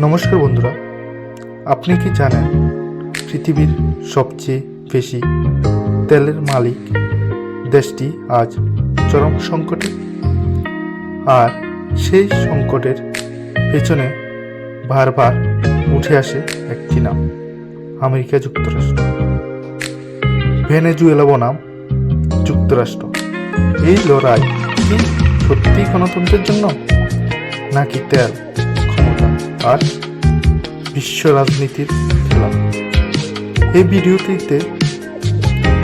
নমস্কার বন্ধুরা, আপনি কি জানেন পৃথিবীর সবচেয়ে বেশি তেলের মালিক দেশটি আজ চরম সংকটে? আর সেই সংকটের পেছনে বারবার উঠে আসে একটি নাম, আমেরিকা যুক্তরাষ্ট্র। ভেনেজুয়েলা বনাম যুক্তরাষ্ট্র, এই লড়াই কি সত্যি গণতন্ত্রের জন্য, নাকি তেল, ক্ষমতা আর বিশ্ব রাজনীতির খেলা? এই ভিডিওটিতে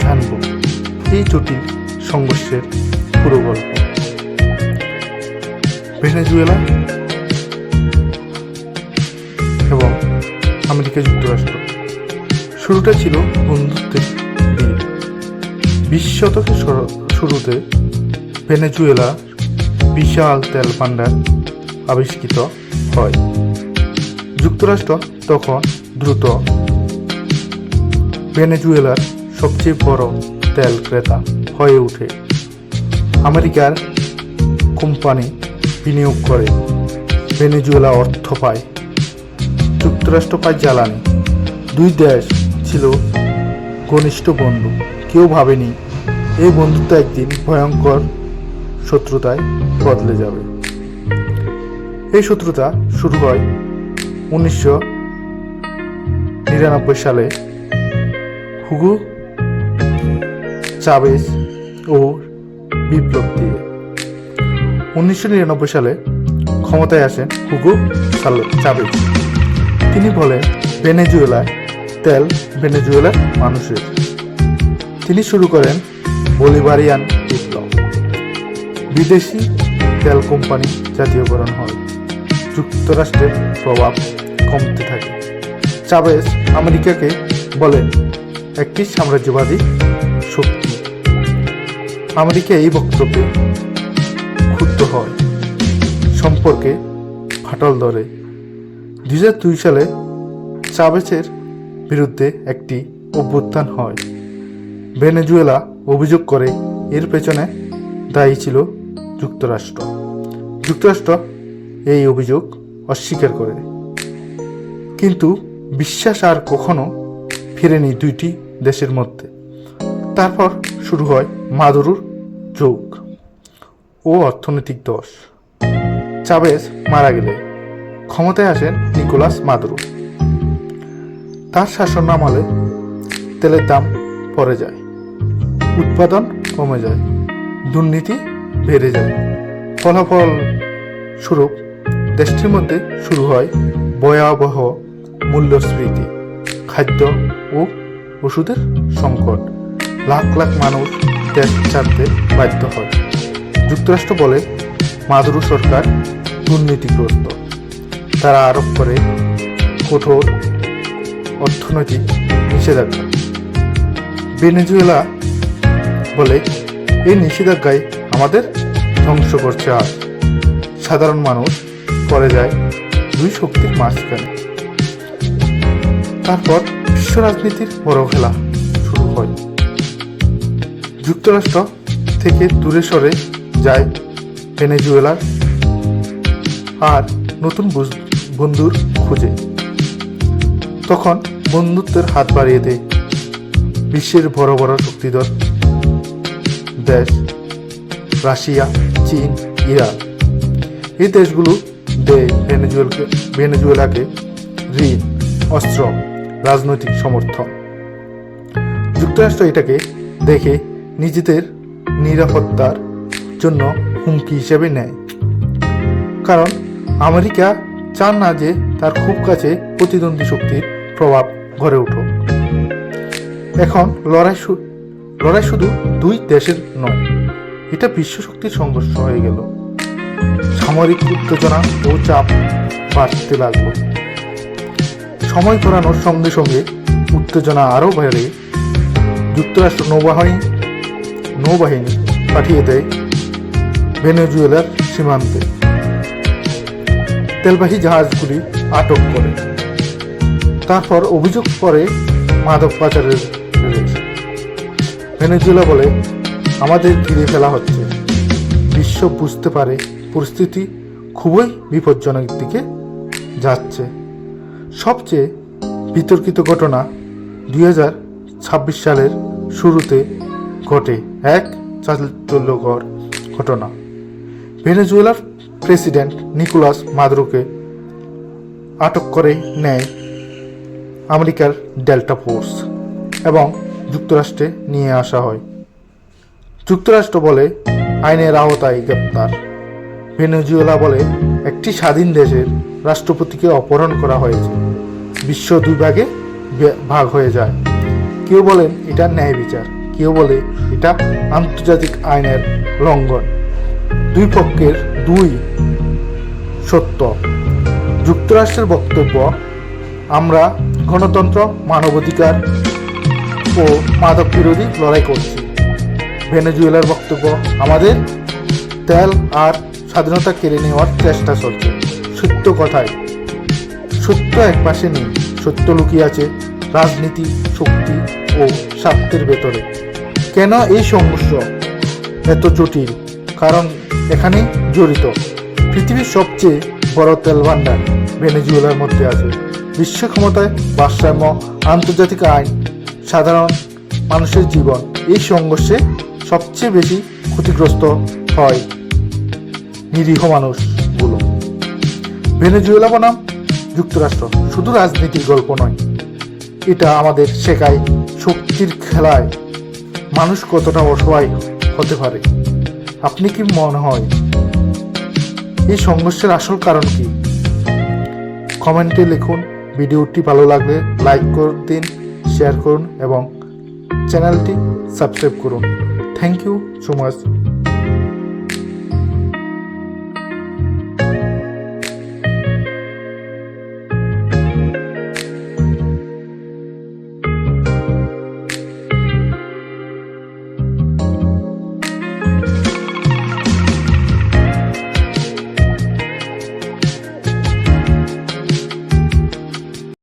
জানব এই জটিল সংঘর্ষের পুরো গল্প। ভেনেজুয়েলা এবং আমেরিকা যুক্তরাষ্ট্র শুরুটা ছিল বন্ধুত্বের দিয়ে। 20 শতকের শুরুতে ভেনেজুয়েলা বিশাল তেল ভান্ডার আবিষ্কৃত হয়। যুক্তরাষ্ট্র তখন দ্রুত ভেনেজুয়েলার সবচেয়ে বড় তেল ক্রেতা হয়ে ওঠে। আমেরিকার কোম্পানি বিনিয়োগ করে, ভেনেজুয়েলা অর্থ পায়, যুক্তরাষ্ট্র পায় জ্বালানি। দুই দেশ ছিল ঘনিষ্ঠ বন্ধু। কেউ ভাবেনি এই বন্ধুত্ব একদিন ভয়ঙ্কর শত্রুতায় বদলে যাবে। এই শত্রুতা শুরু হয় 1999 সালে হুগো চাভেজ ও বিপ্লব দিয়ে। 1999 সালে ক্ষমতায় আসেন হুগো চাভেজ। তিনি বলেন, ভেনেজুয়েলায় তেল ভেনেজুয়েলার মানুষের। তিনি শুরু করেন বলিভারিয়ান বিপ্লব। বিদেশি তেল কোম্পানি জাতীয়করণ হয়। যুক্তরাষ্ট্রের প্রভাব কমতে থাকে। চাভেজ আমেরিকাকে বলেন একটি সাম্রাজ্যবাদী শক্তি। আমেরিকা এই বক্তব্যে ক্ষুব্ধ হয়, সম্পর্কে ফাটল ধরে। 2002 সালে চাভেজের বিরুদ্ধে একটি অভ্যুত্থান হয়। ভেনেজুয়েলা অভিযোগ করে এর পেছনে দায়ী ছিল যুক্তরাষ্ট্র। যুক্তরাষ্ট্র এই অভিযোগ অস্বীকার করে, কিন্তু বিশ্বাস আর কখনো ফিরেনি দুইটি দেশের মধ্যে। তারপর শুরু হয় মাদুরোর যুগ ও অর্থনৈতিক দোষ। চাভেজ মারা গেলে ক্ষমতায় আসেন নিকোলাস মাদুরো। তার শাসনামলে তেলের দাম পড়ে যায়, উৎপাদন কমে যায়, দুর্নীতি বেড়ে যায়। ফলাফল স্বরূপ দেশটির মধ্যে শুরু হয় ভয়াবহ মূল্যস্ফীতি, খাদ্য ও ওষুধের সংকট। লাখ লাখ মানুষ দেশ ছাড়তে বাধ্য হয়। যুক্তরাষ্ট্র বলে মাদুরো সরকার দুর্নীতিগ্রস্ত। তারা আরোপ করে কঠোর অর্থনৈতিক নিষেধাজ্ঞা। ভেনেজুয়েলা বলে এই নিষেধাজ্ঞায় আমাদের ধ্বংস করছে। আর সাধারণ মানুষ পড়ে যায় দুই শক্তির মাঝখানে। তারপর বিশ্ব রাজনীতির বড় খেলা শুরু হয়। যুক্তরাষ্ট্র থেকে দূরে সরে যায় ভেনেজুয়েলা আর নতুন বন্ধুর খুঁজে। তখন বন্ধুত্বের হাত বাড়িয়ে দেয় বিশ্বের বড় বড় শক্তিধর দেশ, রাশিয়া, চীন, ইরান। এই দেশগুলো দেয় ভেনেজুয়েলাকে ঋণ, অস্ত্র, রাজনৈতিক সমর্থন। যুক্তরাষ্ট্র এটাকে দেখে নিজেদের নিরাপত্তার জন্য হুমকি হিসেবে নেয়। কারণ আমেরিকা চান না যে তার খুব কাছে প্রতিদ্বন্দ্বী শক্তির প্রভাব গড়ে উঠুক। এখন লড়াই শুধু দুই দেশের নয়, এটা বিশ্ব শক্তির সংঘর্ষ হয়ে গেল। সামরিক উত্তেজনা ও চাপ বাড়তে লাগলো। সময় গড়ানোর সঙ্গে সঙ্গে উত্তেজনা আরও বেড়ে যুক্তরাষ্ট্র নৌবাহিনী পাঠিয়ে দেয় ভেনেজুয়েলার সীমান্তে। তেলবাহী জাহাজগুলি আটক করে। তারপর অভিযোগ করে মাদক পাচারের। ভেনেজুয়েলা বলে আমাদের ঘিরে ফেলা হচ্ছে। বিশ্ব বুঝতে পারে পরিস্থিতি খুবই বিপজ্জনক দিকে যাচ্ছে। সবচেয়ে বিতর্কিত ঘটনা 2026 সালের শুরুতে ঘটে এক চাঞ্চল্যকর ঘটনা। ভেনেজুয়েলার প্রেসিডেন্ট নিকোলাস মাদুরোকে আটক করে নেয় আমেরিকার ডেল্টা ফোর্স এবং যুক্তরাষ্ট্রে নিয়ে আসা হয়। যুক্তরাষ্ট্র বলে আইনের আওতায় গ্রেপ্তার। ভেনেজুয়েলা বলে একটি স্বাধীন দেশের রাষ্ট্রপতিকে অপহরণ করা হয়েছে। বিশ্ব দুই ভাগে ভাগ হয়ে যায়। কেউ বলেন এটা ন্যায় বিচার, কেউ বলে এটা আন্তর্জাতিক আইনের লঙ্ঘন। দুই পক্ষের দুই সত্য। যুক্তরাষ্ট্রের বক্তব্য, আমরা গণতন্ত্র, মানবাধিকার ও মাদক বিরোধী লড়াই করছি। ভেনেজুয়েলার বক্তব্য, আমাদের তেল আর স্বাধীনতা কেড়ে নেওয়ার চেষ্টা চলছে। সত্য কথায় সত্য এক পাশে নেই, সত্য লুকিয়ে আছে রাজনীতি, শক্তি ও স্বার্থের ভেতরে। কেন এই সংঘর্ষ এত জটিল? কারণ এখানে জড়িত পৃথিবীর সবচেয়ে বড় তেল ভান্ডার ভেনেজুয়েলার মধ্যে আছে। বিশ্ব ক্ষমতায় ভারসাম্য, আন্তর্জাতিক আইন, সাধারণ মানুষের জীবন। এই সংঘর্ষে সবচেয়ে বেশি ক্ষতিগ্রস্ত হয় নিরীহ মানুষগুলো। ভেনেজুয়েলা বনাম যুক্তরাষ্ট্র শুধু রাজনীতির গল্প নয়, এটা আমাদের শেখায় শক্তির খেলায় মানুষ কতটা অসহায় হতে পারে। আপনি কি মনে হয় এই সংঘর্ষের আসল কারণ কি? কমেন্টে লিখুন। ভিডিওটি ভালো লাগলে লাইক করে দিন, শেয়ার করুন এবং চ্যানেলটি সাবস্ক্রাইব করুন। Thank you so much.